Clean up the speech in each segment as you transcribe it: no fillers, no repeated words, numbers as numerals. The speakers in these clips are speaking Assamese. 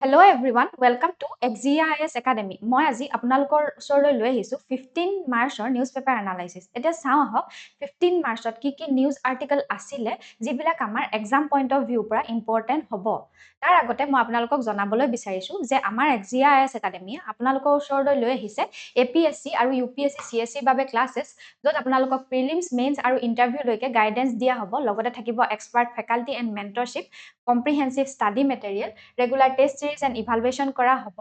Hello everyone, welcome to XGIS Academy. মই আজি আপোনালোকৰ ওচৰলৈ লৈ আহিছোঁ 15 মাৰ্চৰ নিউজ পেপাৰ এনালাইচিছ। এতিয়া চাওঁ আহক 15 মাৰ্চত কি নিউজ আৰ্টিকল আছিলে যিবিলাক আমাৰ এক্সাম পইণ্ট অফ ভিউৰ পৰা ইম্পৰ্টেণ্ট হ'ব। তাৰ আগতে মই আপোনালোকক জনাবলৈ বিচাৰিছোঁ যে আমাৰ XGIS একাডেমীয়ে আপোনালোকৰ ওচৰলৈ লৈ আহিছে APSC আৰু UPSC CSCৰ বাবে ক্লাছেছ য'ত আপোনালোকক প্ৰিলিমছ, মেইনছ আৰু ইণ্টাৰভিউলৈকে গাইডেন্স দিয়া হ'ব। লগতে থাকিব expert faculty and mentorship, comprehensive study material, regular test series and evaluation কৰা হ'ব,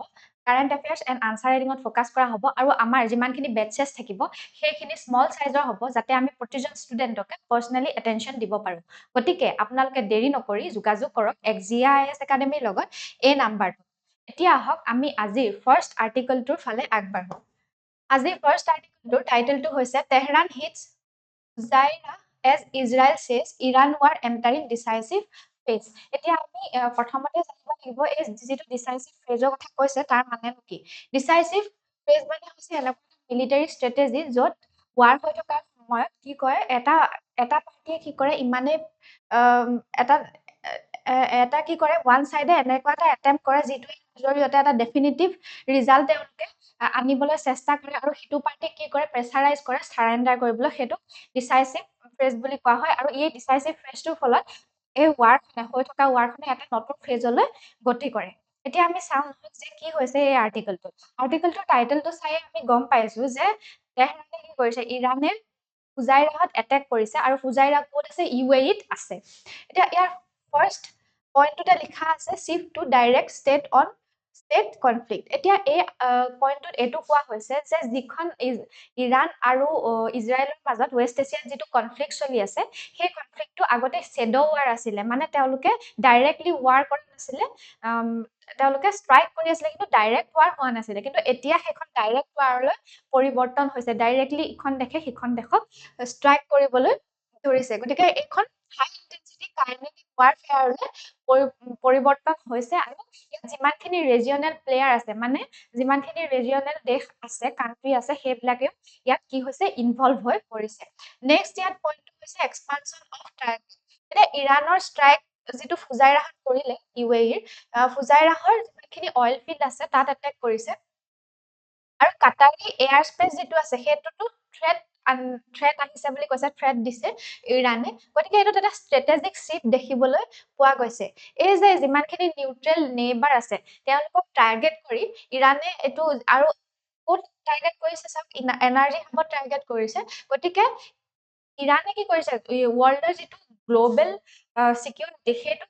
কাৰেণ্ট এফেয়াৰ্ছ এণ্ড আনচাৰ ৰাইটিঙত ফ'কাছ কৰা হ'ব আৰু আমাৰ যিমানখিনি বেটচেছ থাকিব সেইখিনি স্মল চাইজৰ হ'ব যাতে আমি প্ৰতিজন ষ্টুডেণ্টকে পাৰ্চনেলি এটেনশ্যন দিব পাৰোঁ। গতিকে আপোনালোকে দেৰি নকৰি যোগাযোগ কৰক XGIS একাডেমীৰ লগত এই নাম্বাৰটো। এতিয়া আহক আমি আজিৰ ফাৰ্ষ্ট আৰ্টিকলটোৰ ফালে আগবাঢ়োঁ। আজিৰ ফাৰ্ষ্ট আৰ্টিকলটোৰ টাইটেলটো হৈছে তেহৰান হিটছ জাইৰা as Israel says Iran war entering decisive phase. এতিয়া আমি প্ৰথমতে জানিব লাগিব এই যিটো ডিচাইচিভ ফেজৰ কথা কৈছে তাৰ মানে কি। ডিচাইচিভ ফেজ মানে হৈছে এনেকুৱা মিলিটাৰী ষ্ট্ৰেটেজি য'ত ৱাৰ হৈ থকাৰ সময়ত কি কয় এটা পাৰ্টিয়ে কি কৰে ইমানেই এটা কি কৰে ওৱান চাইডে এনেকুৱা এটা এটেম্প কৰে যিটোৰ জৰিয়তে এটা ডেফিনিটিভ ৰিজাল্ট তেওঁলোকে আনিবলৈ চেষ্টা কৰে আৰু সিটো পাৰ্টিক কি কৰে প্ৰেছাৰাইজ কৰে চাৰেণ্ডাৰ কৰিবলৈ। সেইটো ডিচাইচিভ ফেজ বুলি কোৱা হয় আৰু এই ডিচাইচিভ ফেজটোৰ ফলত এই ৱাৰখনে হৈ থকা ৱাৰখনে এটা নতুন ফেজলৈ গতি কৰে। এতিয়া আমি চাওঁ যে কি হৈছে এই আৰ্টিকলটোৰ টাইটেলটো চাই আমি গম পাইছো যে তেহৰানে কি কৰিছে, ইৰাণে ফুজাইৰাহত এটেক কৰিছে আৰু ফুজাইৰাহ ক'ত আছে, UAE-ত আছে। এতিয়া ইয়াৰ ফাৰ্ষ্ট পইণ্টটোতে লিখা আছে shift to direct state conflict. এতিয়া এই পইণ্টটোত এইটো কোৱা হৈছে যে যিখন ইৰাণ আৰু ইজৰাইলৰ মাজত ৱেষ্ট এছিয়াত যিটো কনফ্লিক্ট চলি আছে সেই কনফ্লিক্টটো আগতে শ্বেডো ৱাৰ আছিলে, মানে তেওঁলোকে ডাইৰেক্টলি ৱাৰ কৰা নাছিলে, তেওঁলোকে ষ্ট্ৰাইক কৰি আছিলে কিন্তু ডাইৰেক্ট ৱাৰ হোৱা নাছিলে। কিন্তু এতিয়া সেইখন ডাইৰেক্ট ৱাৰলৈ পৰিৱৰ্তন হৈছে, ডাইৰেক্টলি ইখন দেশে সিখন দেশক ষ্ট্ৰাইক কৰিবলৈ ধৰিছে। গতিকে এইখন হাই ইণ্টেনচিটি কাইনেটিক ৱাৰফেয়াৰলৈ পৰিৱৰ্তন হৈছে আৰু ইয়াত যিমানখিনি ৰিজিয়নেল প্লেয়াৰ আছে, মানে যিমানখিনি ৰিজিয়নেল দেশ আছে, কাণ্ট্ৰি আছে, সেইবিলাকেও ইয়াত কি হৈছে ইনভলভ হৈ পৰিছে। নেক্সট ইয়াত পইণ্টটো হৈছে এক্সপানশ্যন অফ ট্ৰাইবেল। এতিয়া ইৰাণৰ ষ্ট্ৰাইক যিটো ফুজাইৰাহত কৰিলে UAE-ৰ, ফুজাইৰাহৰ যিমানখিনি অইল ফিল্ড আছে তাত এটেক কৰিছে আৰু কাটাৰী এয়াৰ স্পেচ যিটো আছে সেইটোতো থ্ৰেট আহিছে বুলি কৈছে, থ্ৰেট দিছে ইৰাণে। গতিকে এইটোত এটা ষ্ট্ৰেটেজিক শ্বিফ্ট দেখিবলৈ পোৱা গৈছে। এই যে যিমানখিনি নিউট্ৰেল নেইবাৰ আছে তেওঁলোকক টাৰ্গেট কৰি ইৰাণে এইটো আৰু ক'ত টাৰ্গেট কৰিছে চাওক, এনাৰ্জি হাবত টাৰ্গেট কৰিছে। গতিকে ইৰাণে কি কৰিছে, ৱৰ্ল্ডৰ যিটো গ্ল'বেল চিকিউৰিটি সেইটো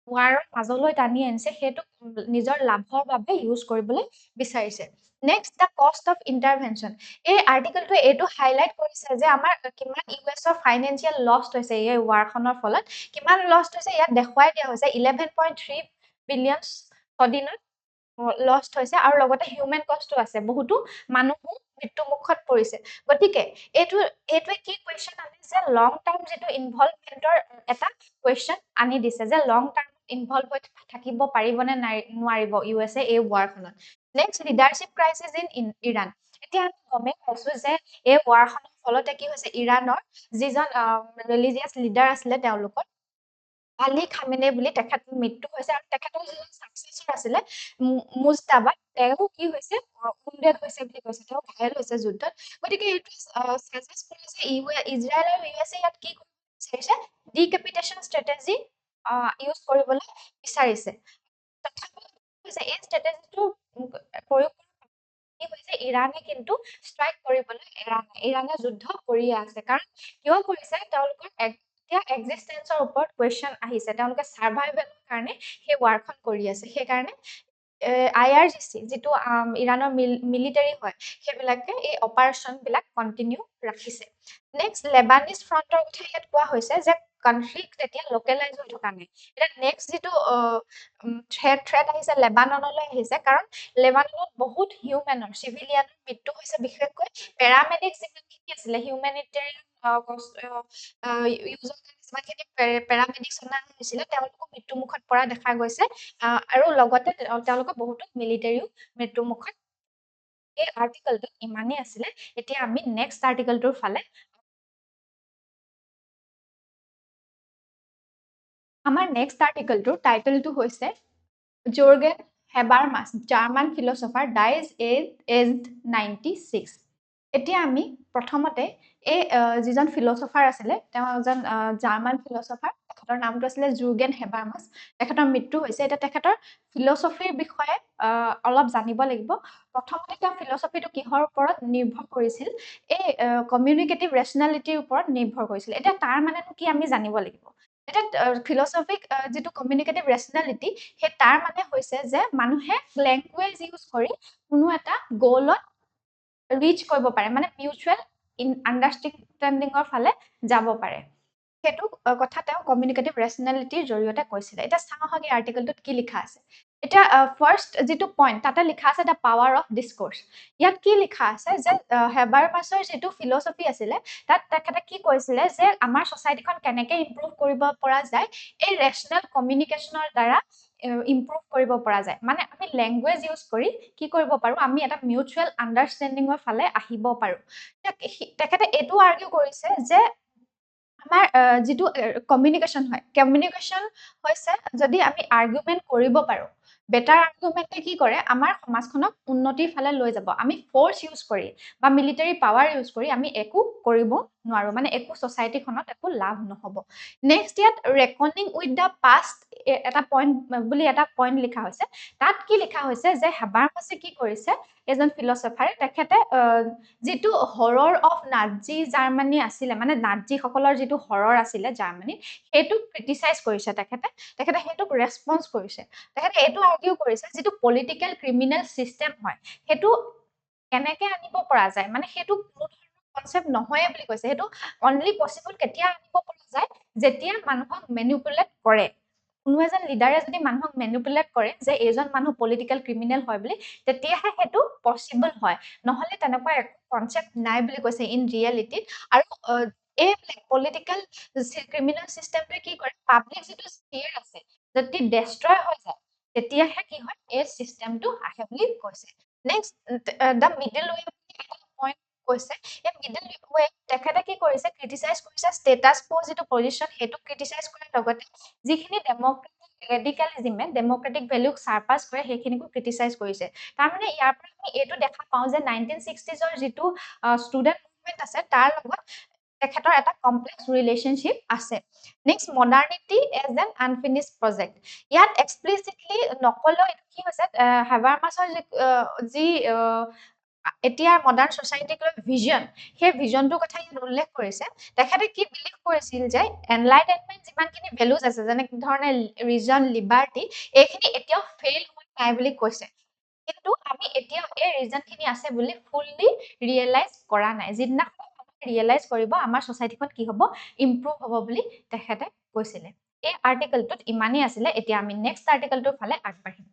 ৱাৰৰ মাজলৈ টানি আনিছে, সেইটো নিজৰ লাভৰ বাবে ইউজ কৰিবলৈ বিচাৰিছে। Next the cost of intervention. এই আৰ্টিকলটোৱে এইটো হাইলাইট কৰিছে যে আমাৰ কিমান US-ৰ ফাইনেন্সিয়েল লষ্ট হৈছে এই ৱাৰখনৰ ফলত, কিমান লষ্ট হৈছে ইয়াত দেখুৱাই দিয়া হৈছে 11.3 বিলিয়ন ছদিনত লষ্ট হৈছে আৰু লগতে হিউমেন কষ্টও আছে, বহুতো মানুহো মৃত্যুমুখত পৰিছে। গতিকে এইটোৱে কি কুৱেশ্যন আনে যে লং টাৰ্ম যিটো ইনভলভমেণ্টৰ এটা কুৱেশ্যন আনি দিছে যে লং টাৰ্ম ইনভলভ হৈ থাকিব পাৰিবনে নোৱাৰিব USA এই ৱাৰখনত। Next leadership crisis in Iran. এতিয়া আমি গমেই পাইছো যে এই ৱাৰখনৰ ফলতে কি হৈছে, ইৰাণৰ যিজন ৰিলিজিয়াছ লিডাৰ আছিলে তেওঁলোকৰ আলী খামেনে বুলি তেখেতৰ মৃত্যু হৈছে আৰু তেখেতৰ যিজন ছাকচেছৰ আছিলে মুজতাবা, তেওঁ কি হৈছে উণ্ডেড হৈছে বুলি কৈছে, তেওঁ ঘাইল হৈছে যুদ্ধত। গতিকে এইটো ছাজেষ্ট কৰে যে ইজৰাইল আৰু USA ইয়াত কি কৰিব বিচাৰিছে, ডিকেপিটেশ্যন ষ্ট্ৰেটেজি ইউজ কৰিবলৈ বিচাৰিছে। তথাপিও এই ষ্ট্ৰেটেজিটো প্ৰয়োগ কি হৈছে, ইৰাণে কিন্তু ষ্ট্ৰাইক কৰিবলৈ ইৰাণে যুদ্ধ কৰিয়ে আছে। কাৰণ কিয় কৰিছে, তেওঁলোকৰ এতিয়া এক্সিষ্টেঞ্চৰ ওপৰত কুৱেশ্যন আহিছে, তেওঁলোকে ছাৰ্ভাইভেলৰ কাৰণে সেই ৱাৰখন কৰি আছে। সেইকাৰণে IRGC যিটো ইৰাণৰ মিলিটাৰী হয় সেইবিলাকে এই অপাৰেশ্যনবিলাক কণ্টিনিউ ৰাখিছে। নেক্সট লেবানিজ ফ্ৰণ্টৰ কথা ইয়াত কোৱা হৈছে যে কনফ্লিক্ট এতিয়া লোকেলাইজ হৈ থকা নাই। এতিয়া নেক্সট যিটো থ্ৰেট আহিছে লেবাননলৈ আহিছে, কাৰণ লেবাননত বহুত হিউমেনৰ চিভিলিয়ানৰ মৃত্যু হৈছে, বিশেষকৈ পেৰামেডিক যিমানখিনি আছিলে হিউমেনিটেৰিয়ান ইউজৰ কাৰণে যিমানখিনি পেৰামেডিক্স অনা হৈছিলে তেওঁলোকো মৃত্যুমুখত পৰা দেখা গৈছে আৰু লগতে তেওঁলোকৰ বহুতো মিলিটাৰীও মৃত্যুমুখত। এই আৰ্টিকলটো ইমানেই আছিলে। এতিয়া আমি নেক্সট আৰ্টিকলটোৰ ফালে, আমাৰ নেক্সট আৰ্টিকলটোৰ টাইটেলটো হৈছে Jurgen Habermas German philosopher dies aged 96 এতিয়া আমি প্ৰথমতে এই যিজন ফিলচফাৰ আছিলে তেওঁ এজন জাৰ্মান ফিলচফাৰ তেখেতৰ নামটো আছিলে জুৰ্গেন হেবাৰমাছ তেখেতৰ মৃত্যু হৈছে এতিয়া তেখেতৰ ফিলচফিৰ বিষয়ে অলপ জানিব লাগিব প্ৰথমতে তেওঁ ফিলচফিটো কিহৰ ওপৰত নিৰ্ভৰ কৰিছিল এই কমিউনিকেটিভ ৰেচনেলিটিৰ ওপৰত নিৰ্ভৰ কৰিছিল এতিয়া তাৰ মানেনো কি আমি জানিব লাগিব এতিয়া ফিলচফিক যিটো কমিউনিকেটিভ ৰেচনেলিটি সেই তাৰ মানে হৈছে যে মানুহে লেংগুৱেজ ইউজ কৰি কোনো এটা গ'লত ৰিচ কৰিব পাৰে মানে মিউচুৱেল আণ্ডাৰষ্টেণ্ডিঙৰ ফালে যাব পাৰে সেইটো কথা তেওঁ কমিউনিকেটিভ ৰেচনেলিটিৰ জৰিয়তে কৈছিলে এতিয়া চাওঁ আহক এই আৰ্টিকেলটোত কি লিখা আছে এতিয়া ফাৰ্ষ্ট যিটো পইণ্ট তাতে লিখা আছে দ্য পাৱাৰ অফ ডিছকোৰ্চ ইয়াত কি লিখা আছে যে হেবাৰমাছৰ যিটো ফিলচফি আছিলে তাত তেখেতে কি কৈছিলে যে আমাৰ ছ'চাইটিখন কেনেকৈ ইম্প্ৰুভ কৰিব পৰা যায় এই ৰেচনেল কমিউনিকেশ্যনৰ দ্বাৰা ইম্প্ৰুভ কৰিব পৰা যায় মানে আমি লেংগুৱেজ ইউজ কৰি কি কৰিব পাৰোঁ আমি এটা মিউচুৱেল আণ্ডাৰষ্টেণ্ডিঙৰ ফালে আহিব পাৰোঁ তেখেতে এইটো আৰ্গিউ কৰিছে যে আমাৰ যিটো কমিউনিকেশ্যন হয় কমিউনিকেশ্যন হৈছে যদি আমি আৰ্গুমেণ্ট কৰিব পাৰোঁ বেটাৰ আৰ্গুমেণ্টে কি কৰে আমাৰ সমাজখনক উন্নতিৰ ফালে লৈ যাব আমি ফ'ৰ্চ ইউজ কৰি বা মিলিটাৰী পাৱাৰ ইউজ কৰি আমি একো কৰিব নোৱাৰোঁ মানে একো ছ'চাইটিখনত একো লাভ নহ'ব নেক্সট ইয়াত ৰেকনিং উইথ দ্য পাষ্ট এটা পইণ্ট বুলি এটা পইণ্ট লিখা হৈছে তাত কি লিখা হৈছে যে হেবাৰমাছে কি কৰিছে এজন ফিলচফাৰে তেখেতে যিটো হৰৰ অফ নাজি জাৰ্মানী আছিলে মানে নাজিসকলৰ যিটো হৰৰ আছিলে জাৰ্মানীত সেইটো ক্ৰিটিচাইজ কৰিছে তেখেতে সেইটোক ৰেছপন্স কৰিছে তেখেতে এইটো আৰ্গিউ কৰিছে যিটো পলিটিকেল ক্ৰিমিনেল চিষ্টেম হয় সেইটো কেনেকৈ আনিব পৰা যায় মানে সেইটো কোনো ধৰণৰ কনচেপ্ট নহয়ে বুলি কৈছে সেইটো অনলি পচিবল কেতিয়া আনিব পৰা যায় যেতিয়া মানুহক মেনিপুলেট কৰে কোনো এজন লিডাৰে যদি মানুহক মেনিপুলেট কৰে যে এইজন মানুহ পলিটিকেল ক্ৰিমিনেল হয় বুলি তেতিয়াহে সেইটো পচিবল হয় নহ'লে তেনেকুৱা একো কনচেপ্ট নাই বুলি কৈছে ইন ৰিয়েলিটিত আৰু এই পলিটিকেল ক্ৰিমিনেল চিষ্টেমটোৱে কি কৰে পাব্লিক যিটো স্ফিয়াৰ আছে যদি ডেষ্ট্ৰয় হৈ যায় তেতিয়াহে কি হয় এই চিষ্টেমটো আহে বুলি কৈছে নেক্সট দ্য মিডল ৱে এটা পইণ্ট কৈছে এই মিডল ৱে তেখেতে কি কৰিছে ক্ৰিটিচাইজ কৰিছে ষ্টেটাছ কো যিটো পজিশ্যন সেইটো ক্ৰিটিচাইজ কৰাৰ লগতে যিখিনি ৰেডিকেলিজিমে ডেমক্ৰেটিক ভেলুক চাৰপাছ কৰে সেইখিনিকো ক্ৰিটিচাইজ কৰিছে তাৰমানে ইয়াৰ পৰা আমি এইটো দেখা পাওঁ যে 1960s যিটো ষ্টুডেণ্ট মুভমেণ্ট আছে তাৰ লগত তেখেতৰ এটা কমপ্লেক্স ৰিলেশ্যনশ্বিপ আছে নেক্সট মডাৰ্নিটি এজ এন আনফিনিছ প্ৰজেক্ট ইয়াত এক্সপ্লিচিটলি নকলেও কি হৈছে হেবাৰমাছৰ যি এতিয়া মডাৰ্ণ ছ'চাইটিক লৈ ভিজন সেই ভিজনটোৰ কথা ইয়াত উল্লেখ কৰিছে তেখেতে কি বিলিভ কৰিছিল যে এনলাইটেনমেণ্ট যিমানখিনি ভেলুজ আছে যেনে ধৰণে ৰিজন লিবাৰ্টি এইখিনি এতিয়াও ফেইল হোৱা নাই বুলি কৈছে কিন্তু আমি এতিয়াও এই ৰিজনখিনি আছে বুলি ফুললি ৰিয়েলাইজ কৰা নাই যিদিনাখন ৰিয়েলাইজ কৰিব আমাৰ ছ'চাইটিখন কি হ'ব ইম্প্ৰুভ হ'ব বুলি তেখেতে কৈছিলে এই আৰ্টিকেলটোত ইমানেই আছিলে এতিয়া আমি নেক্সট আৰ্টিকেলটোৰ ফালে আগবাঢ়িম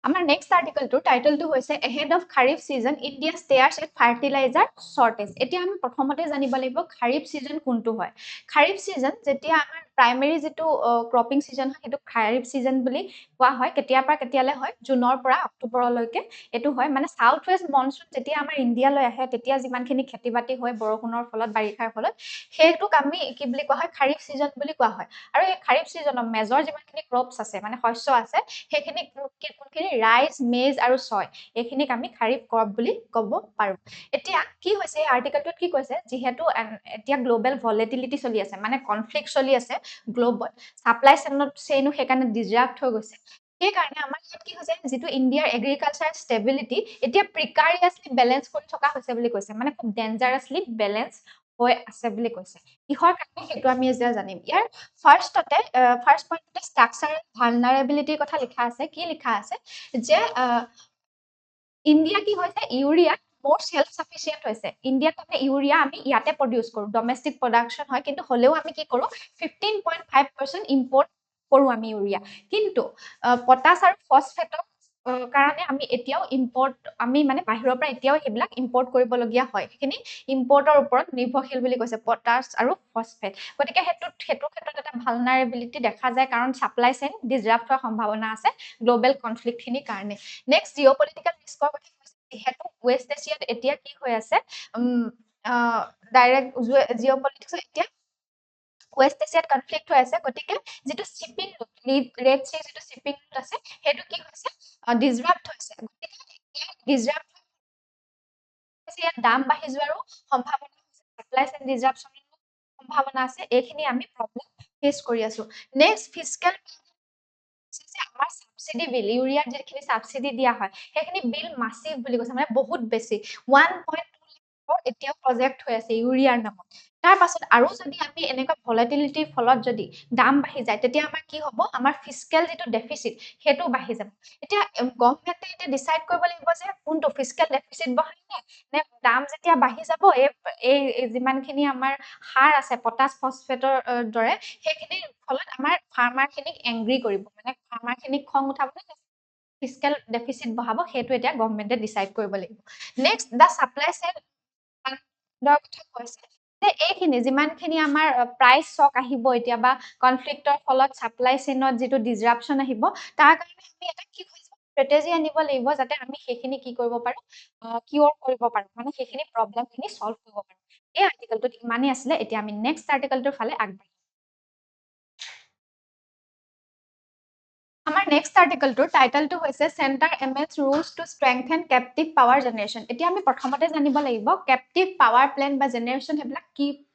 আমাৰ নেক্সট আৰ্টিকেলটোৰ টাইটেলটো হৈছে ahead of kharif season India stares at fertiliser shortage এতিয়া আমি প্ৰথমতে জানিব লাগিব খাৰিফ ছিজন কোনটো হয় খাৰিফ ছিজন যেতিয়া আমাৰ প্ৰাইমেৰী যিটো ক্ৰপিং ছিজন হয় সেইটো খাৰিফ ছিজন বুলি কোৱা হয় কেতিয়াৰ পৰা কেতিয়ালৈ হয় জুনৰ পৰা অক্টোবৰলৈকে এইটো হয় মানে চাউথ ৱেষ্ট মনচুন যেতিয়া আমাৰ ইণ্ডিয়ালৈ আহে তেতিয়া যিমানখিনি খেতি বাতি হয় বৰষুণৰ ফলত বাৰিষাৰ ফলত সেইটোক আমি কি বুলি কোৱা হয় খাৰিফ ছিজন বুলি কোৱা হয় আৰু এই খাৰিফ ছিজনৰ মেজৰ যিমানখিনি ক্ৰপছ আছে মানে শস্য আছে সেইখিনি কোনখিনি ৰাইচ মেজ আৰু ছয় এইখিনিক আমি খাৰিফ ক্ৰপ বুলি ক'ব পাৰোঁ এতিয়া কি হৈছে এই আৰ্টিকেলটোত কি কৈছে যিহেতু এতিয়া গ্ল'বেল ভলেটিলিটি চলি আছে মানে কনফ্লিক্ট চলি আছে গ্ল'বত ছাপ্লাই চেইনো সেইকাৰণে ডিজৰাপ্ট হৈ গৈছে সেইকাৰণে আমাৰ ইয়াত কি হৈছে যিটো ইণ্ডিয়াৰ এগ্ৰিকালচাৰ ষ্টেবিলিটি এতিয়া প্ৰিকাৰিয়াছলি বেলেঞ্চ কৰি থকা হৈছে বুলি কৈছে মানে খুব ডেঞ্জাৰাছলি বেলেঞ্চ হৈ আছে বুলি কৈছে কিহৰ কাৰণে সেইটো আমি এতিয়া জানিম ইয়াৰ ফাৰ্ষ্ট পইণ্টতে ষ্ট্ৰাকচাৰেল ভালনাৰেবিলিটিৰ কথা লিখা আছে কি লিখা আছে যে ইণ্ডিয়া কি হৈছে ইউৰিয়া মোৰ সেলফ সাফিসিয়েন্ট হৈছে ইণ্ডিয়াত মানে ইউৰিয়া আমি ইয়াতে প্ৰডিউস কৰো ডমেষ্টিক প্ৰডাকশন হয় কিন্তু হলেও আমি কি কৰো 15.5% ইম্পোৰ্ট কৰো আমি ইউৰিয়া কিন্তু পটাছ আৰু ফসফেটৰ কাৰণে আমি এতিয়াও ইম্পোৰ্ট আমি মানে বাহিৰৰ পৰা এতিয়াও হেবিলাক ইম্পোৰ্ট কৰিবলগীয়া হয় সেইখিনি ইম্পোৰ্টৰ ওপৰত নিৰ্ভৰশীল বুলি কৈছে পটাছ আৰু ফসফেট গতিকে সেইটো ক্ষেত্ৰত এটা ভালনাৰেবিলিটি দেখা যায় কাৰণ সাপ্লাই চেইন ডিসৰাপ্ট হোৱাৰ সম্ভাৱনা আছে গ্লোবেল কনফ্লিক্টখিনিৰ কাৰণে নেক্সট জিঅ'পলিটিকেল ৰিস্কৰ কথা কৈছে যিহেতু ৱেষ্ট এছিয়াত এতিয়া কি হৈ আছে ডাইৰেক্ট জিঅ'পলিটিক্স এতিয়া ৱেষ্ট এছিয়াত কনফ্লিক্ট হৈ আছে, গতিকে যিটো শ্বিপিং ৰেড চি যিটো শ্বিপিং ৰুট আছে সেইটো কি হৈছে ডিসৰাপ্ট হৈছে, গতিকে ডিসৰাপ্ট হৈছে, ইয়াত দাম বাঢ়ি যোৱাৰো সম্ভাৱনা আছে, সাপ্লাই চেইন ডিসৰাপশ্যনৰ সম্ভাৱনা আছে, এইখিনি আমি প্ৰব্লেম ফেচ কৰি আছো। নেক্সট ফিস্কেল আমাৰ সাবসিডি বিল, ইউৰিয়াত যিখিনি সাবসিডি দিয়া হয় সেইখিনি বিল মাসিভ বুলি কৈছে, মানে বহুত বেছি 1.2 এতিয়াও প্ৰজেক্ট হৈ আছে ইউৰিয়াৰ নামত। তাৰ পাছত আৰু যদি আমি এনেকুৱা ভলাটিলিটিৰ ফলত যদি দাম বাঢ়ি যায় তেতিয়া আমাৰ কি হ'ব, আমাৰ ফিস্কেল যিটো ডেফিচিট সেইটো বাঢ়ি যাব। এতিয়া গভৰ্ণমেণ্টে এতিয়া ডিসাইড কৰিব লাগিব যে কোনটো ফিস্কেল ডেফিচিট বঢ়াই নে দাম যেতিয়া বাঢ়ি যাব এই যিমানখিনি আমাৰ সাৰ আছে পটাছ ফসফেটৰ দৰে সেইখিনিৰ ফলত আমাৰ ফাৰ্মাৰখিনিক এংগ্ৰি কৰিব, মানে ফাৰ্মাৰখিনিক খং উঠাব, ফিস্কেল ডেফিচিট বঢ়াব, সেইটো এতিয়া গভৰ্ণমেণ্টে ডিসাইড কৰিব লাগিব। নেক্সট দা সাপ্লাই চেইন কথা কৈছে যে এইখিনি যিমানখিনি আমাৰ প্ৰাইচ শ্বক আহিব এতিয়া বা কনফ্লিক্টৰ ফলত সাপ্লাই চেইনত যিটো ডিসৰাপশ্যন আহিব, তাৰ কাৰণে আমি এটা কি ষ্ট্ৰেটেজি আনিব লাগিব যাতে আমি সেইখিনি কি কৰিব পাৰো, কিউৰ কৰিব পাৰো, মানে সেইখিনি প্ৰব্লেমখিনি সলভ কৰিব পাৰো। এই আৰ্টিকেলটোত ইমানেই আছিলে, এতিয়া আমি নেক্সট আৰ্টিকেলটোৰ ফালে আগবাঢ়িম। আমাৰ নেক্সট আৰ্টিকেলটোৰ টাইটেলটো হৈছে centre amends rules to strengthen captive power generation. এতিয়া আমি প্ৰথমতে জানিব লাগিব কেপটিভ পাৱাৰ প্লেণ্ট বা জেনেৰেশ্যন সেইবিলাক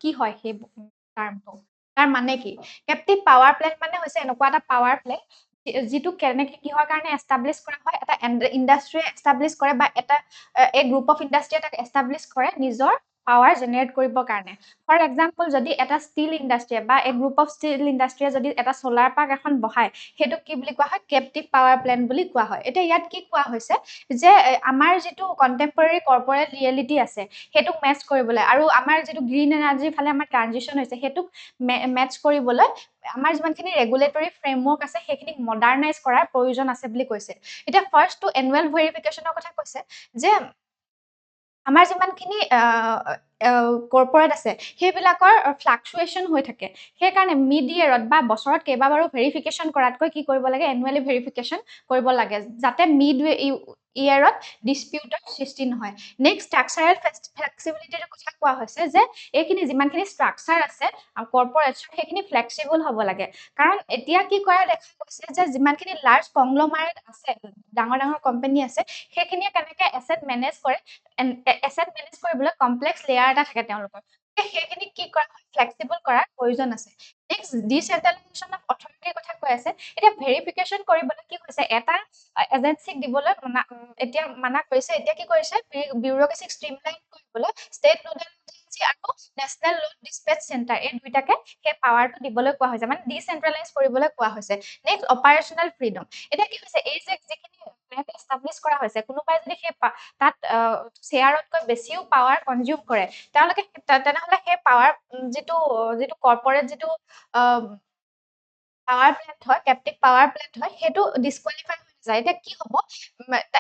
কি হয়, সেই টাৰ্মটো তাৰ মানে কি। কেপটিভ পাৱাৰ প্লেণ্ট মানে হৈছে এনেকুৱা এটা পাৱাৰ প্লেণ্ট যিটো কেনেকে কিহৰ কাৰণে এষ্টাব্লিছ কৰা হয়, এটা ইণ্ডাষ্ট্ৰীয়ে এষ্টাব্লিছ কৰে বা এটা এই group of industry attack establish কৰে নিজৰ পাৱাৰ জেনেৰেট কৰিবৰ কাৰণে। ফৰ এক্সাম্পল যদি এটা ষ্টিল ইণ্ডাষ্ট্ৰীয়ে বা এই গ্ৰুপ অফ ষ্টিল ইণ্ডাষ্ট্ৰীয়ে যদি এটা চলাৰ পাৰ্ক এখন বহায়, সেইটো কি বুলি কোৱা হয়, কেপটিভ পাৱাৰ প্লেণ্ট বুলি কোৱা হয়। এতিয়া ইয়াত কি কোৱা হৈছে যে আমাৰ যিটো কণ্টেম্পৰেৰী কৰ্পৰেট ৰিয়েলিটি আছে সেইটোক মেচ কৰিবলৈ আৰু আমাৰ যিটো গ্ৰীণ এনাৰ্জিৰ ফালে আমাৰ ট্ৰানজিশ্যন হৈছে সেইটোক মেচ কৰিবলৈ আমাৰ যিমানখিনি ৰেগুলেটৰী ফ্ৰেমৱৰ্ক আছে সেইখিনিক মডাৰ্ণাইজ কৰাৰ প্ৰয়োজন আছে বুলি কৈছে। এতিয়া ফাৰ্ষ্টটো এনুৱেল ভেৰিফিকেশ্যনৰ কথা কৈছে যে আমাৰ যিমানখিনি কৰ্পৰেট আছে সেইবিলাকৰ ফ্লাকচুৱেশ্যন হৈ থাকে, সেইকাৰণে মিড ইয়েৰত বা বছৰত কেইবাবাৰো ভেৰিফিকেশ্যন কৰাতকৈ কি কৰিব লাগে, এনুৱেলি ভেৰিফিকেশ্যন কৰিব লাগে যাতে মিড ইয়েৰত ডিছপিউটৰ সৃষ্টি নহয়। নেক্সট ষ্ট্ৰাকচাৰেল ফ্লেক্সিবিলিটিৰ কথা কোৱা হৈছে যে এইখিনি যিমানখিনি ষ্ট্ৰাকচাৰ আছে কৰ্পৰেটছৰ সেইখিনি ফ্লেক্সিবল হ'ব লাগে, কাৰণ এতিয়া কি কৰা দেখা গৈছে যে যিমানখিনি লাৰ্জ কংগ্লমাৰেট আছে, ডাঙৰ ডাঙৰ কোম্পানী আছে, সেইখিনিয়ে কেনেকৈ এছেট মেনেজ কৰে, এছেট মেনেজ কৰিবলৈ কমপ্লেক্স লেয়াৰ এটা থাকে তেওঁলোকৰ, সেইখিনি কি কৰা হয়, ফ্লেক্সিবল কৰাৰ প্ৰয়োজন আছে। নেক্সট ডিচেন্ট্ৰেলাইজেশ্যন অফ অথৰিটিৰ কথা কৈ আছে। এতিয়া ভেৰিফিকেশ্যন কৰিবলৈ কি হৈছে, এটা এজেঞ্চিক দিবলৈ এতিয়া মানা কৰিছে, এতিয়া কি কৰিছে, বিউৰ'ক্ৰেচিক ষ্ট্ৰীমলাইন কৰিবলৈ ষ্টেট নোডেল এজেঞ্চি আৰু নেশ্যনেল লোড ডিছপেচ চেণ্টাৰ এই দুইটাকে সেই পাৱাৰটো দিবলৈ কোৱা হৈছে, মানে ডিচেন্ট্ৰেলাইজ কৰিবলৈ কোৱা হৈছে। Next operational freedom. এতিয়া কি হৈছে, এই যে যিখিনি প্লেণ্ট এষ্টাব্লিছ কৰা হৈছে, কোনোবাই যদি সেই তাত শ্বেয়াৰতকৈ বেছিও পাৱাৰ কনজিউম কৰে, তেওঁলোকে তেনেহ'লে সেই পাৱাৰ যিটো কৰ্পৰেট যিটো পাৱাৰ প্লেণ্ট হয়, কেপটিভ পাৱাৰ প্লেণ্ট হয়, সেইটো ডিছকুৱালিফাই হৈ যায়। এতিয়া কি হ'ব,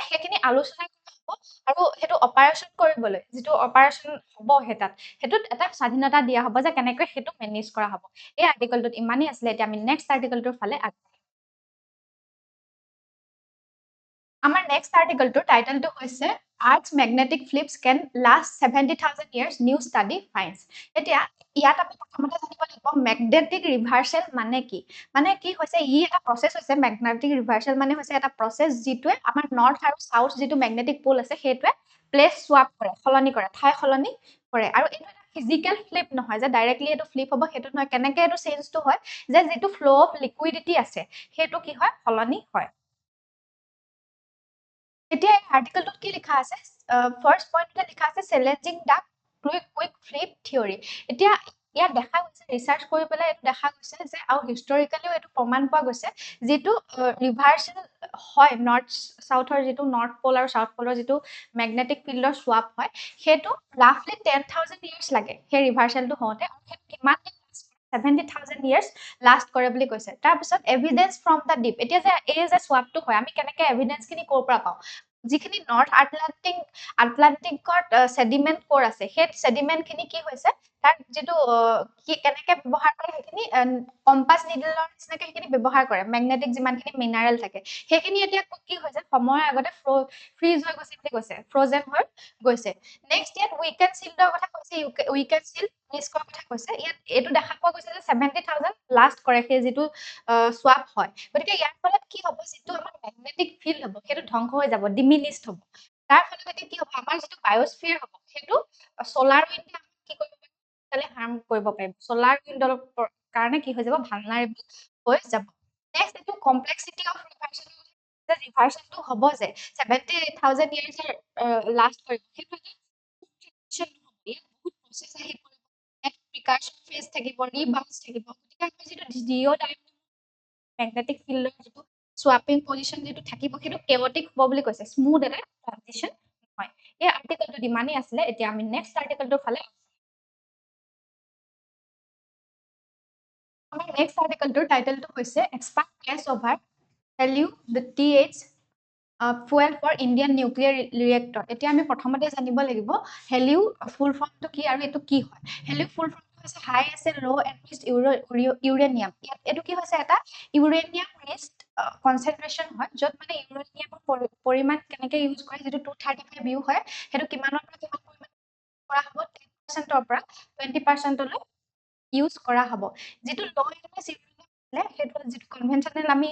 সেইখিনি আলোচনা কৰা হ'ব আৰু সেইটো অপাৰেশ্যন কৰিবলৈ যিটো অপাৰেশ্যন হ'ব সেইটোত এটা স্বাধীনতা দিয়া হ'ব যে কেনেকৈ সেইটো মেনেজ কৰা হ'ব। এই আৰ্টিকেলটোত ইমানেই আছিলে, এতিয়া আমি নেক্সট আৰ্টিকেলটোৰ ফালে আগবাঢ়িম। আমাৰ নেক্সট আৰ্টিকেলটোৰ টাইটেলটো হৈছে আৰ্থছ মেগনেটিক ফ্লিপছ কেন লাষ্ট 70,000 years নিউ ষ্টাডি ফাইণ্ডছ। এতিয়া ইয়াত আমি প্ৰথমতে জানিব লাগিব মেগনেটিক ৰিভাৰ্চেল মানে কি। মানে কি হৈছে, এটা প্ৰচেছ হৈছে, মেগনেটিক ৰিভাৰ্চেল মানে হৈছে এটা প্ৰচেছ যিটোৱে আমাৰ নৰ্থ আৰু চাউথ যিটো মেগনেটিক পোল আছে সেইটোৱে প্লেচ স্বাপ কৰে, সলনি কৰে, ঠাই সলনি কৰে। আৰু এইটো এটা ফিজিকেল ফ্লিপ নহয় যে ডাইৰেক্টলি এইটো ফ্লিপ হ'ব, সেইটো নহয়। কেনেকে এইটো চেঞ্জটো হয়, যে যিটো ফ্ল' অফ লিকুইডিটি আছে সেইটো কি হয়, সলনি হয়। এতিয়া এই আৰ্টিকেলটোত কি লিখা আছে, ফাৰ্ষ্ট পইণ্টতে লিখা আছে চেলেঞ্জিং দা কুইক ফ্লিপ থিয়ৰী। এতিয়া ইয়াত দেখা গৈছে, ৰিচাৰ্চ কৰি পেলাই এইটো দেখা গৈছে যে, আৰু হিষ্টৰিকেলিও এইটো প্ৰমাণ পোৱা গৈছে, যিটো ৰিভাৰ্চেল হয় নৰ্থ চাউথৰ যিটো নৰ্থ পল আৰু চাউথ পলৰ যিটো মেগনেটিক ফিল্ডৰ স্বাপ হয়, সেইটো ৰাফলি 10,000 years লাগে সেই ৰিভাৰ্চেলটো হওঁতে, আৰু সেইটো কিমান 70,000 years লাষ্ট কৰে বুলি কৈছে। তাৰপিছত এভিডেন্স ফ্ৰম দ্য ডিপ। এতিয়া যে এই যে স্বাপটো হয়, আমি কেনেকে এভিডেন্সখিনি ক'ৰ পৰা পাওঁ, যিখিনি নৰ্থ আটলাণ্টিকত ছেডিমেণ্ট ক'ৰ আছে, সেই ছেডিমেণ্টখিনি কি হৈছে তাত যেটো কি কেনেকে ব্যৱহাৰ কৰে সেইখিনি কম্পাছ নিডলৰ নিচিনাকে সেইখিনি ব্যৱহাৰ কৰে মেগনেটিক যিমানখিনি মিনাৰেল থাকে সেইখিনি এতিয়া কি হৈছে সময়ৰ আগতে ফ্ৰিজ হৈ গৈছে বুলি কৈছে ফ্ৰজেন হৈ গৈছে নেক্সট ইয়াত উইকেট চিল্ডৰ কথা কৈছে উইকেট চিল্ড ৰিস্কৰ কথা কৈছে ইয়াত এইটো দেখা পোৱা গৈছে যে 70,000 লাষ্ট কৰে সেই যিটো সোৱাপ হয় গতিকে ইয়াৰ ফলত কি হ'ব যিটো আমাৰ মেগনেটিক ফিল্ড হ'ব সেইটো ধ্বংস হৈ যাব ডিমিনিষ্ট হ'ব তাৰ ফলত এতিয়া কি হ'ব আমাৰ যিটো বায়োস্ফিয়াৰ হ'ব সেইটো সোলাৰ উইণ্ডে কি কৰিব পাৰিম তালে হাৰ্ম কৰিব পাৰিম সোলাৰ উইণ্ডৰ কাৰণে কি হৈ যাব ভালনাৰেবল হৈ যাব নেক্সট এইটো কমপ্লেক্সিটি অফ ৰিভাৰ্সন ৰিভাৰ্সনটো হ'ব যে 70,000 ইয়াৰ্ছ লাষ্ট কৰিব সেইটো বহুত প্ৰচেছ আহি পৰিব এক প্ৰিকাৰশ্যন ফেজ থাকিব ৰিবাউন্স থাকিব গতিকে আমি যিটো জিঅ'ডাইনামিক মেগনেটিক ফিল্ডৰ যিটো swapping position যেটো থাকিব সেইটো chaotic হ'ব বুলি কৈছে স্মুথ এটা ট্ৰানজিশন নহয় এই আৰ্টিকেলটো দিমানি আছিলে এতিয়া আমি নেক্সট আৰ্টিকেলটো ফালে আমাৰ নেক্সট আৰ্টিকেলটোৰ টাইটেলটো হৈছে expert case over value the TH fuel for Indian nuclear reactor এতিয়া আমি প্ৰথমতে জানিব লাগিব হেলিউ ফুল ফৰ্মটো কি আৰু এইটো কি হয় হেলিউ ফুল ফৰ্মটো হৈছে হাই আছে লো এনৰিচড ইউৰেনিয়াম এইটো কি হৈছে এটা ইউৰেনিয়াম ৰিচড কনসেন্ট্ৰেশন হয় য'ত মানে ইউৰেনিয়ামৰ পৰিমাণ কেনেকৈ ইউজ কৰে যেটো 235 ইউ হয় সেইটো কিমানৰ পৰা কিমান পৰিমাণ কৰা হ'ব 10%ৰ পৰা 20% লৈ ইউজ কৰা হ'ব যেটো লো এনৰিচড ইউৰেনিয়াম সেইটো যেটো কনভেনশনাল আমি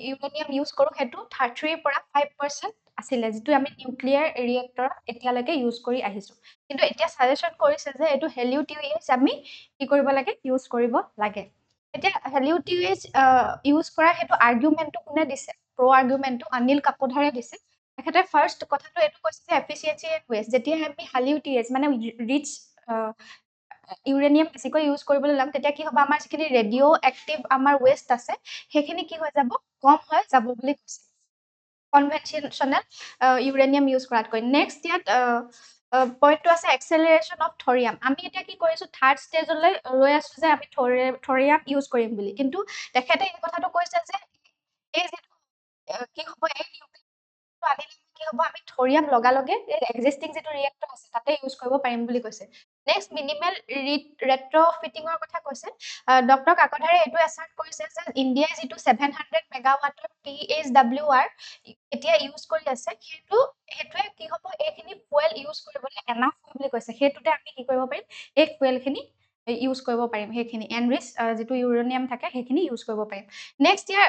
ইউৰেনিয়াম ইউজ কৰো সেইটো 3 পৰা 5% আছিলে যেটো আমি নিউক্লিয়াৰ ৰিয়েক্টৰ এতিয়ালৈকে ইউজ কৰি আহিছো কিন্তু এতিয়া সাজেশন কৰিছে যে এটো হেলিউটিউএছ আমি কি কৰিব লাগে ইউজ কৰিব লাগে এতিয়া হেলিউটিউএছ ইউজ কৰা হেতু আৰ্গুমেন্টটো কোনে দিছে প্ৰ আৰ্গুমেন্টটো অনিল কাকোধাৰে দিছে এখাতে ফাৰ্স্ট কথাটো এটো কৈছে যে এফিচিয়েন্সি এন্ড ওয়েস্ট যেতিয়া আমি হেলিউটিউএছ মানে ৰিচ ইউৰেনিয়াম বেছিকৈ ইউজ কৰিবলৈ লাম তেতিয়া কি হ'ব আমাৰ যিখিনি ৰেডিও এক্টিভ আমাৰ ওয়েস্ট আছে সেইখিনি কি হৈ যাব কম হৈ যাব বুলি কৈছে কনভেনশনাল ইউৰেনিয়াম ইউজ কৰাতকৈ নেক্সট ইয়াত পইণ্টটো আছে এক্সেলাৰেশ্যন অফ থৰিয়াম আমি এতিয়া কি কৰিছো থাৰ্ড ষ্টেজলৈ ৰৈ আছো যে আমি থৰিয়াম ইউজ কৰিম বুলি কিন্তু তেখেতে এই কথাটো কৈছে যে এই যে কি হ'ব এই নিউক্লিয়াৰটো আনিলে কি হ'ব আমি থৰিয়াম লগালগে এই এক্সিস্টিং যেটো ৰিয়েক্টৰ আছে তাতে ইউজ কৰিব পাৰিম বুলি কৈছে নেক্সট মিনিমাল ৰেট্ৰফিটিঙৰ কথা কৈছে ডক্টৰ কাকধাৰে এইটো এছাৰ্ট কৰিছে যে ইণ্ডিয়াই যেটো 700 মেগাৱাটৰ PHWR এতিয়া ইউজ কৰি আছে হেতুৱে কি হ'ব এইখিনি ফুয়েল ইউজ কৰিবলৈ এনাফ বুলি কৈছে হেতুতে আমি কি কৰিব পাৰিম এই ফুয়েলখিনি ইউজ কৰিব পাৰিম হেখিনি এনৰিচ যেটো ইউৰেনিয়াম থাকে হেখিনি ইউজ কৰিব পাৰিম নেক্সট ইয়াৰ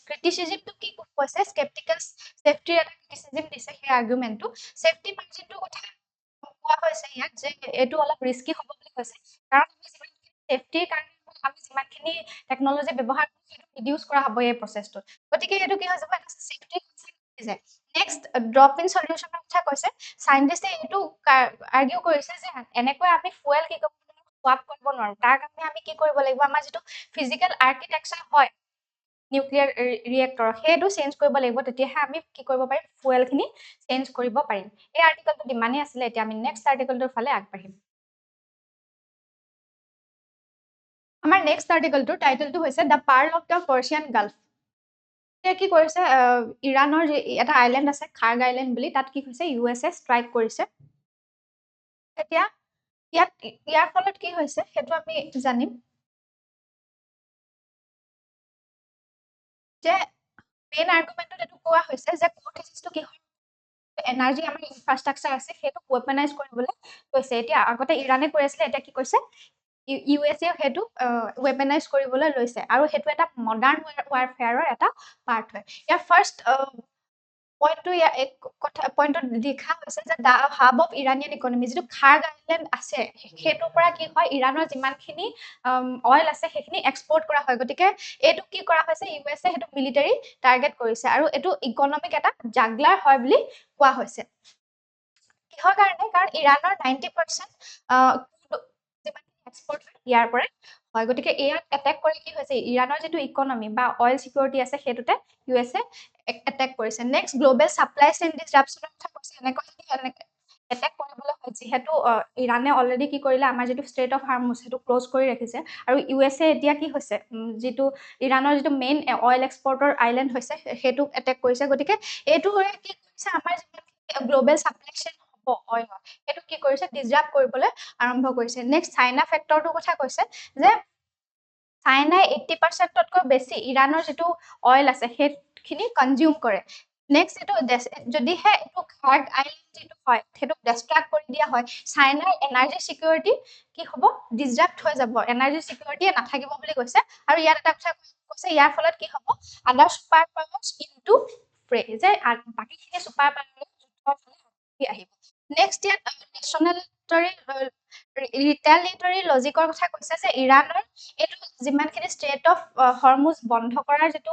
ক্ৰিটিসিজমটো কি কৈছে স্কেপটিকেল সেফটিৰ এটা ক্ৰিটিসিজম দিছে সেই আৰ্গুমেন্টটো সেফটি মাৰ্জিনটো কথা কোৱা হৈছে ইয়াত যে এটো অলপ ৰিস্কি হ'ব বুলি কৈছে কাৰণ আমি যিমান সেফটিৰ কাৰণে আমি যিমানখিনি টেকনলজি ব্যৱহাৰ কৰিছো ৰিডিউস কৰা হ'ব এই প্ৰসেসটো গতিকে এটো কি হৈ যাব এটা সেফটি কনসাৰ্ন হৈ যায় নেক্সট ড্ৰপ ইন সলিউশনৰ কথা কৈছে সাইন্টিস্টে এটো আৰ্গিউ কৰিছে যে এনেকৈ আমি ফুয়েল কি সোৱাপ কৰিব নোৱাৰো তাৰ কাৰণে আমি কি কৰিব লাগিব আমাৰ যেটো ফিজিক্যাল আৰ্কিটেকচাৰ হয় নিউক্লিয়াৰ ৰিয়েক্টৰ হেতু চেঞ্জ কৰিব লাগিব তেতিয়াহে আমি কি কৰিব পাৰিম ফুয়েলখিনি চেঞ্জ কৰিব পাৰিম এই আৰ্টিকেলটো দিমানে আছিল এতিয়া আমি নেক্সট আৰ্টিকেলটোৰ ফালে আগবাঢ়িম আমাৰ নেক্সট আৰ্টিকেলটোৰ টাইটেলটো হৈছে the pearl of the Persian gulf এতিয়া কি কৰিছে ইৰাণৰ যে এটা আইল্যান্ড আছে খাৰ্গ আইল্যান্ড বুলি তাত কি হৈছে ইউএসএ ষ্ট্ৰাইক কৰিছে এতিয়া ইয়াৰ ফলত কি হৈছে হেতু আমি জানিম যে মেইন আৰ্গুমেন্টত এটো কোৱা হৈছে যে কোৰ্থেসিসটো কি হয় এনাৰ্জি আমাৰ ইনফ্ৰাষ্ট্ৰাকচাৰ আছে হেতু ওয়েপনাইজ কৰিবলৈ কৈছে এতিয়া আগতে ইৰাণে কৈ আছিল এটা কি কৈছে ইউএসএ হেতু ওয়েপনাইজ কৰিবলৈ লৈছে আৰু হেতু এটা মডাৰ্ন ওয়াৰফেয়াৰৰ এটা পাৰ্ট হয় ইয়াৰ ফাৰ্স্ট পইণ্টটো এক কথা পইণ্টত দেখা হৈছে যে দা হাব অফ ইৰানিয়ান ইকনমি যেটো খাৰ্গ আইল্যান্ড আছে হেতুৰ পৰা কি হয় ইৰাণৰ যিমানখিনি অইল আছে সেইখিনি এক্সপোৰ্ট কৰা হয় গতিকে এটো কি কৰা হৈছে ইউএসএ হেতু মিলিটাৰী টাৰ্গেট কৰিছে আৰু এটো ইকনমিক এটা জাগলাৰ হয় বুলি কোৱা হৈছে কিহৰ কাৰণে কাৰণ ইৰাণৰ 90% এক্সপোৰ্ট ইয়াৰ পৰা হয় গতিকে ইয়াক এটেক কৰি কি হৈছে ইৰাণৰ যেটো ইকনমি বা অইল সিকিউৰিটি আছে হেতুতে ইউএসএ এটেক কৰিছে নেক্সট গ্লোবাল সাপ্লাই চেইন ডিসৰাপশনৰ কথা কৈছে এনেকৈ এটেক কৰিবলৈ হয় যেহেতু ইৰাণে অলৰেডি কি কৰিলে আমাৰ যেটো ষ্ট্ৰেট অফ হাৰ্মুজ হেতু ক্লোজ কৰি ৰাখিছে আৰু ইউএসএ এতিয়া কি হৈছে যেটো ইৰাণৰ যেটো মেইন অইল এক্সপোৰ্টৰ আইল্যান্ড হৈছে হেতু এটেক কৰিছে গতিকে এটো কি কৰিছে আমাৰ গ্লোবাল সাপ্লাই চেইন হ'ব অইল হয় সেইটো কি কৰিছে ডিসৰাপ্ট কৰিবলৈ আৰম্ভ কৰিছে নেক্সট চাইনা ফেক্টৰটোৰ কথা কৈছে যে চাইনাই 80% তকৈ বেছি ইৰাণৰ যেটো অইল আছে সেইখিনি কনজিউম কৰে নেক্সট এটো যদিহে এটো খাৰ্ড আইল্যান্ড যেটো হয় সেটো ডিস্ট্ৰাক্ট কৰি দিয়া হয় চাইনাৰ এনাৰ্জি সিকিউৰিটি কি হ'ব ডিসৰাপ্ট হৈ যাব এনাৰ্জি সিকিউৰিটি নাথাকিব বুলি কৈছে আৰু ইয়াত এটা কথা কৈছে ইয়াৰ ফলত কি হ'ব আদাৰ সুপাৰ পাৱাৰ্স ইনটু প্ৰে যে বাকিখিনি সুপাৰ পাৱাৰ যুদ্ধৰ ফালে আহিব নেক্সট ইয়াত ৰিটেলিটৰী লজিকৰ কথা কৈছে যে ইৰাণৰ এইটো যিমানখিনি ষ্টেট অফ হৰমুজ বন্ধ কৰাৰ যেটো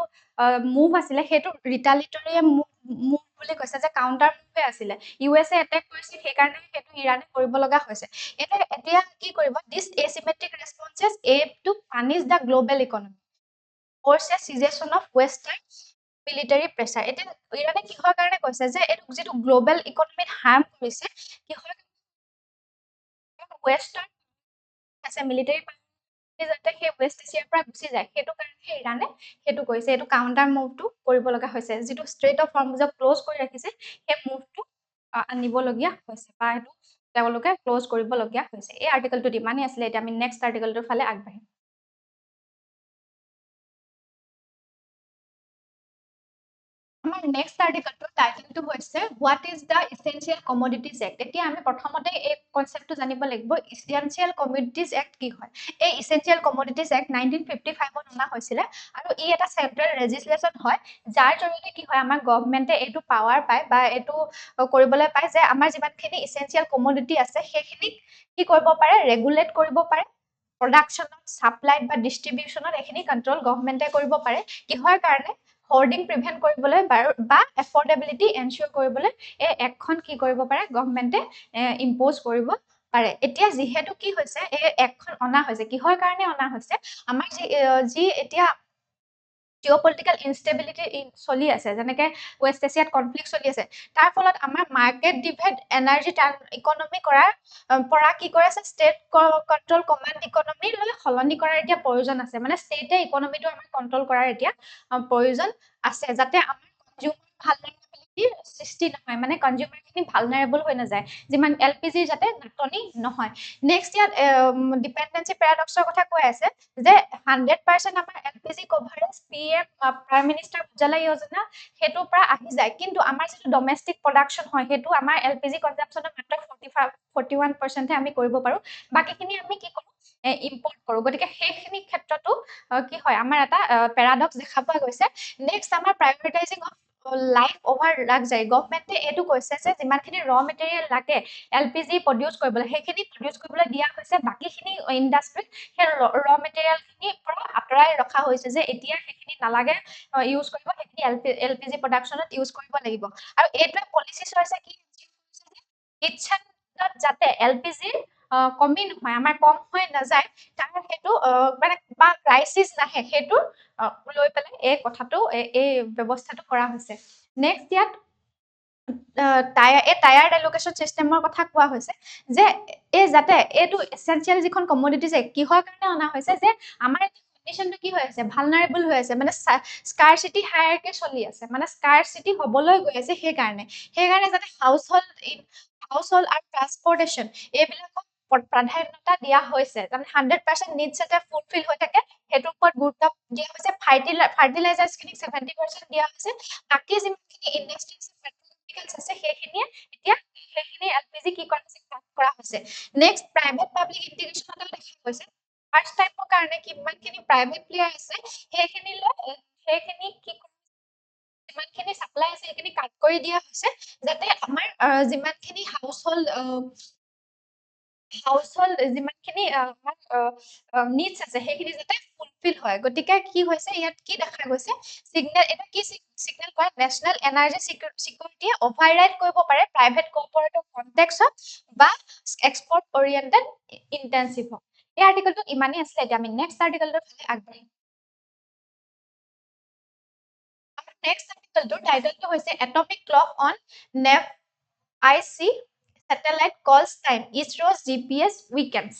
মুভ আছিলে সেইটো ৰিটেলিটৰী মুভ বুলি কৈছে যে কাউন্টাৰ মুভে আছিলে ইউএসএ এটেক কৰিছিল সেইকাৰণে সেইটো ইৰাণে কৰিব লগা হৈছে এতিয়া কি কৰিব this asymmetric responses aim to punish the global economy force a cessation of western military pressure এতিয়া ইৰাণে কিহৰ কাৰণে কৈছে যে এইটো যেটো গ্লোবাল ইকনমিত হাৰ্ম কৰিছে কিহৰ ওয়েস্টাৰ্ণ আছে মিলিটাৰী যাতে সেই ৱেষ্ট এছিয়াৰ পৰা গুচি যায় সেইটো কাৰণে ইৰাণে সেইটো কৰিছে এইটো কাউন্টাৰ মুভটো কৰিব লগা হৈছে যেটো ষ্ট্ৰেট অফ হৰমুজক ক্লোজ কৰি ৰাখিছে সেই মুভটো আনিবলগীয়া হৈছে বা এইটো তেওঁলোকে ক্লোজ কৰিবলগীয়া হৈছে এই আৰ্টিকেলটো ইমানেই আছিলে এতিয়া আমি নেক্সট আৰ্টিকেলটোৰ ফালে আগবাঢ়িম আমাৰ নেক্সট আৰ্টিকেলটোৰ টাইটেলটো হৈছে what is the essential commodities act এতিয়া আমি প্ৰথমতে এই কনচেপ্টটো জানিব লাগিব ইছেঞ্চিয়েল কমোডিটিজ এক্ট কি হয় এই ইছেঞ্চিয়েল কমোডিটিজ এক্ট 1955 অনা হৈছিলে আৰু ই এটা চেন্ট্ৰেল লেজিসলেচন হয় যাৰ জৰিয়তে কি হয় আমাৰ গভৰ্ণমেণ্টে এইটো পাৱাৰ পায় বা এইটো কৰিবলৈ পায় যে আমাৰ যিমানখিনি ইছেঞ্চিয়েল কমোডিটি আছে সেইখিনি কি কৰিব পাৰে ৰেগুলেট কৰিব পাৰে প্ৰডাকশ্যনত সাপ্লাইত বা ডিস্ট্ৰিবিউচনত এখিনি কন্ট্ৰোল গভৰ্ণমেণ্টে কৰিব পাৰে কিহৰ কাৰণে হোৰ্ডিং প্ৰিভেন্ট কৰিবলৈ বা এফৰ্ডেবিলিটি এনশিওৰ কৰিবলৈ এই একখন কি কৰিব পাৰে গভৰ্ণমেণ্টে ইম্পোজ কৰিব পাৰে এতিয়া যিহেতু কি হৈছে এই একখন অনা হৈছে কিহৰ কাৰণে অনা হৈছে আমাৰ যি এতিয়া জিঅ'পলিটিকেল ইনষ্টেবিলিটি চলি আছে যেনেকে ৱেষ্ট এছিয়াত কনফ্লিক্ট চলি আছে তাৰ ফলত আমাৰ মাৰ্কেট ডিভেড এনাৰ্জি ইকনমি কৰাৰ পৰা কি কৰে আছে ষ্টেট কন্ট্ৰোল কমাণ্ড ইকনমিলৈ সলনি কৰাৰ এতিয়া প্ৰয়োজন আছে মানে ষ্টেটে ইকনমিটো আমাৰ কন্ট্ৰোল কৰাৰ এতিয়া প্ৰয়োজন আছে যাতে আমাৰ কনজিউমাৰ ভালনাৰেবিলিটি সৃষ্টি নহয় মানে কনজিউমাৰখিনি ভালনাৰেবল হৈ নাযায় যিমান এলপিজি যাতে নাটনি নহয় নেক্সট ইয়াত ডিপেন্ডেন্সি পেৰাডক্সৰ কথা কৈ আছে যে 100% আমাৰ LPG coverage PM prime minister Ujjwala Yojana হেতুৰ পৰা আহি যায় কিন্তু আমাৰ যেটো ডমেষ্টিক প্ৰডাকশ্যন হয় হেতু আমাৰ এলপিজি কনজাম্পচনৰ মাত্ৰ 41% হে আমি কৰিব পাৰো বাকিখিনি আমি কি কৰো ইম্পৰ্ট কৰো গতিকে সেইখিনি ক্ষেত্ৰতো কি হয় আমাৰ এটা পেৰাডক্স দেখা পোৱা গৈছে নেক্সট আমাৰ প্ৰায়োৰিটাইজিং অফ লাইফ অভাৰ লাক্সাৰি গভৰ্ণমেণ্টে এইটো কৈছে যে যিমানখিনি ৰ মেটেৰিয়েল লাগে এলপিজি প্ৰডিউচ কৰিবলৈ সেইখিনি প্ৰডিউচ কৰিবলৈ দিয়া হৈছে বাকিখিনি ইণ্ডাষ্ট্ৰীক সেই ৰ মেটেৰিয়েলখিনিৰ পৰা আঁতৰাই ৰখা হৈছে যে এতিয়া সেইখিনি নালাগে ইউজ কৰিব সেইখিনি এলপিজি প্ৰডাকশ্যনত ইউজ কৰিব লাগিব আৰু এইটোৱে পলিচি হৈছে কি কিটচেনত যাতে এলপিজি কমি নহয় আমাৰ কম হৈ নাযায় তাৰ হেতু মানে বা ক্ৰাইচিছ নাহে হেতু লৈ পেলাই এই কথাটো এই ব্যৱস্থাটো কৰা হৈছে নেক্সট ইয়াত টায়াৰ এলোকেশ্যন চিষ্টেমৰ কথা কোৱা হৈছে যে এই যাতে এইটো এসেনশিয়েল যিখন কমোডিটিজ কিহৰ কাৰণে অনা হৈছে যে আমাৰ কন্ডিশনটো কি হৈ আছে ভালনাৰেবল হৈ আছে মানে স্কাৰচিটি হায়াৰকে চলি আছে মানে স্কাৰচিটি হবলৈ গৈ আছে সেইকাৰণে যাতে হাউসহোল্ড আৰু ট্ৰান্সপৰ্টেশন এইবিলাকক প্ৰাধান্যতা দিয়া হৈছে তাৰমানে 100% নিডছ এটা ফুলফিল হৈ থাকে হেতুৰ ওপৰত গুৰুত্ব দিয়া হৈছে ফাৰ্টিলাইজাৰ্ছ খিনি 70% দিয়া হৈছে বাকি যিমানখিনি ইণ্ডাষ্ট্ৰিজ আছে সেইখিনিয়ে এতিয়া সেইখিনি এলপিজি কি কৰা হৈছে কাট কৰা হৈছে নেক্সট প্ৰাইভেট পাব্লিক ইন্টিগ্ৰেশ্যন এটা দেখা গৈছে ফাৰ্ষ্ট টাইমৰ কাৰণে কিমানখিনি প্ৰাইভেট প্লেয়াৰ আছে সেইখিনি কি যিমানখিনি সাপ্লাই আছে সেইখিনি কাট কৰি দিয়া হৈছে যাতে আমাৰ যিমানখিনি হাউসহোল্ড যিমানখিনি নিডছ আছে সেইখিনি যাতে ফুলফিল হয় গতিকে কি হৈছে ইয়াত কি দেখা গৈছে সিগনেল এটা কি সিগনেল কয় নেশনেল এনাৰ্জি সিকিউৰিটিয়ে অভাৰৰাইড কৰিব পাৰে প্ৰাইভেট কৰ্পোৰেটৰ কনটেক্সট বা এক্সপৰ্ট অৰিয়েন্টেড ইন্টেনসিভ এই আৰ্টিকেলটো ইমানেই আছিলে এতিয়া আমি নেক্সট আৰ্টিকেলটোৰ ফালে আগবাঢ়িম নেক্সট আৰ্টিকেলটোৰ টাইটেলটো হৈছে atomic clock on NavIC satellite calls time ISRO's GPS weekends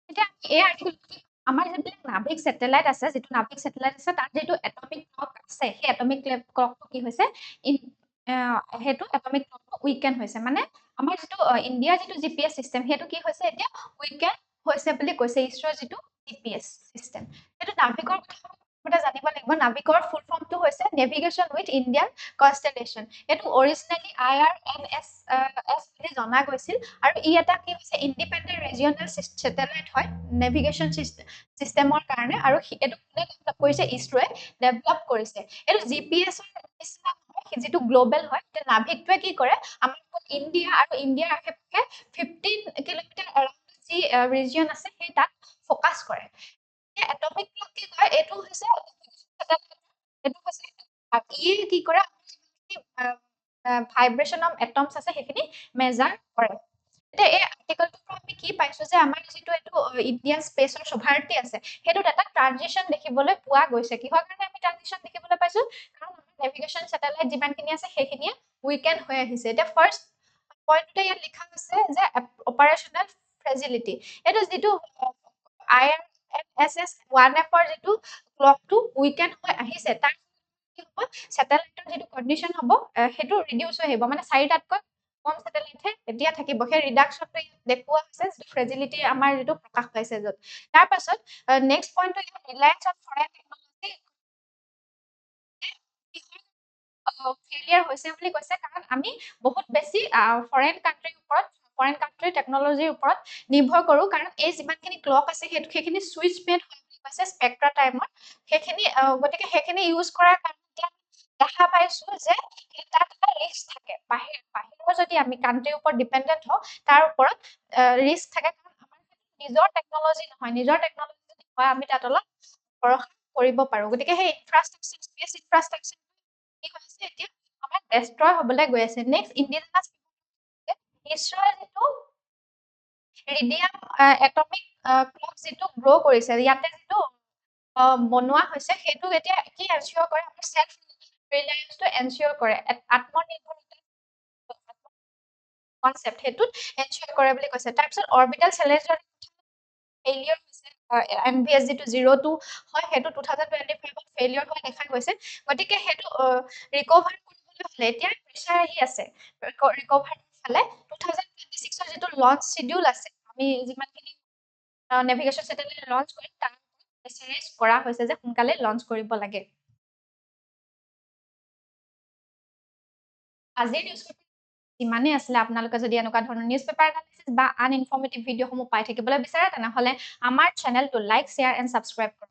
এতিয়া এই আৰ্টিকেলটো আমাৰ যিবিলাক নাভিক স্যাটেলাইট আছে যেটো নাভিক স্যাটেলাইট আছে তাৰ যেটো এটমিক ক্লক আছে সেই এটমিক ক্লকটো কি হৈছে সেইটো এটমিক ক্লকটো উইকেন হৈছে মানে আমাৰ যিটো ইণ্ডিয়াৰ যিটো জিপিএছ চিষ্টেম সেইটো কি হৈছে এতিয়া উইকেন হৈছে বুলি কৈছে ইছৰোৰ যিটো জিপিএছ চিষ্টেম সেইটো নাভিকৰ কথা জানিব লাগিব নাভিকৰ ফুল ফৰ্মটো হৈছে নেভিগেশ্যন উইথ ইণ্ডিয়ান কনষ্টেলেশ্যন এইটো অৰিজিনেলি IRNS বুলি জনা গৈছিল আৰু ই এটা কি হৈছে ইণ্ডিপেণ্ডেণ্ট ৰিজিয়নেল চেটেলাইট হয় নেভিগেশ্যন চিষ্টেমৰ কাৰণে আৰু এইটো কোনে ডেভেলপ কৰিছে ইছৰোৱে ডেভেলপ কৰিছে এইটো জিপিএছৰ নিচিনা যিটো গ্লোবেল হয় নাভিকটোৱে কি কৰে আমাৰ ইণ্ডিয়া আৰু ইণ্ডিয়াৰ আশে পাশে 15 কিলোমিটাৰ এৰাউণ্ড যি ৰিজিয়ন আছে সেই তাত ফ'কাছ কৰে এটমিক ক্লক কি কয় এইটো হৈছে এইটো হৈছে ইয়ে কি কৰে ভাইব্ৰেশ্যন অফ এটমছ আছে সেইখিনি মেজাৰ কৰে এতিয়া এই আৰ্টিকলটোৰ পৰা আমি কি পাইছো যে আমাৰ যিটো এইটো ইণ্ডিয়ান স্পেচৰ সভাৰটি আছে সেইটোত এটা ট্ৰানজিশ্যন দেখিবলৈ পোৱা গৈছে কিহৰ কাৰণে আমি ট্ৰানজিশ্যন দেখিবলৈ পাইছো কাৰণ নেভিগেশ্যন চেটেলাইট যিমানখিনি আছে সেইখিনিয়ে উইকেন হৈ আহিছে এতিয়া ফাৰ্ষ্ট পইণ্টতে ইয়াত লিখা আছে যে অপাৰেশ্যনেল ফ্ৰেজিলিটি এইটো যিটো IRNSS 1F ৰ যিটো ক্লকটো উইকেন হৈ আহিছে তাৰ কি হ'ব চেটেলাইটৰ যিটো কণ্ডিশ্যন হ'ব সেইটো ৰিডিউচ হৈ আহিব মানে 4টাতকৈ কম চেটেলাইটহে এতিয়া থাকিব সেই ৰিডাকশ্যনটো দেখুওৱা হৈছে যিটো ফ্ৰেজিলিটি আমাৰ যিটো প্ৰকাশ পাইছে য'ত তাৰ পাছত নেক্সট পইণ্টটো ইয়াত Reliance on foreign technology failure হৈছে বুলি কৈছে কাৰণ আমি বহুত বেছি ফৰেন কাণ্ট্ৰিৰ টেকনলজিৰ ওপৰত নিৰ্ভৰ কৰোঁ কাৰণ এই যিমানখিনি ক্লক আছে সেইখিনি চুইচ মেড হয় বুলি কৈছে স্পেক্ট্ৰা টাইমত সেইখিনি গতিকে সেইখিনি ইউজ কৰাৰ কাৰণে এতিয়া দেখা পাইছো যে তাত এটা ৰিস্ক থাকে বাহিৰৰ যদি আমি কাণ্ট্ৰিৰ ওপৰত ডিপেণ্ডেণ্ট হওঁ তাৰ ওপৰত ৰিস্ক থাকে কাৰণ আমাৰ নিজৰ টেকনলজি নহয় নিজৰ টেকনলজি যদি হয় আমি তাত অলপ ভৰসা কৰিব পাৰোঁ গতিকে সেই ইনফ্ৰাষ্ট্ৰাকচাৰ স্পেচ ইনফ্ৰাষ্ট্ৰাকচাৰ কি হৈছে এতিয়া আমাৰ ডেষ্ট্ৰয় হ'বলৈ গৈ আছে নেক্সট ইণ্ডিয়ান ইছৰোৰ যিটো ৰিডিয়াম এটমিক ক্লক যিটো গ্ৰ' কৰিছে ইয়াতে যিটো বনোৱা হৈছে সেইটো এতিয়া কি এনচিয়ৰ কৰে আমাৰ চেল্ফ ৰিলায়েন্সটো এনচিয়ৰ কৰে আত্মনিৰ্ভৰতা কনচেপ্ট সেইটোত এনচিয়ৰ কৰে বুলি কৈছে তাৰপিছত অৰবিটেল চেলেঞ্জৰ ফেইলিয়ৰ হৈছে MVS যিটো 02 হয় সেইটো 2025ত ফেইলিয়ৰ হোৱা দেখা গৈছে গতিকে সেইটো ৰিকভাৰ কৰিবলৈ হ'লে এতিয়া প্ৰেছাৰ আহি আছে ৰিকভাৰ ফালে 2026ৰ যিটো লঞ্চ শিডিউল আছে আমি যিমানখিনি নেভিগেশ্যন চেটেলাইট লঞ্চ কৰিম তাৰ প্ৰেছাৰাইজ কৰা হৈছে যে সোনকালে লঞ্চ কৰিব লাগে আজিৰ নিউজ পেপাৰ যিমানেই আছিলে আপোনালোকে যদি এনেকুৱা ধৰণৰ নিউজ পেপাৰ এনালিচিছ বা আনইনফৰ্মেটিভ ভিডিঅ'সমূহ পাই থাকিবলৈ বিচাৰে তেনেহ'লে আমাৰ চেনেলটো লাইক শ্বেয়াৰ এণ্ড ছাবস্ক্ৰাইব কৰক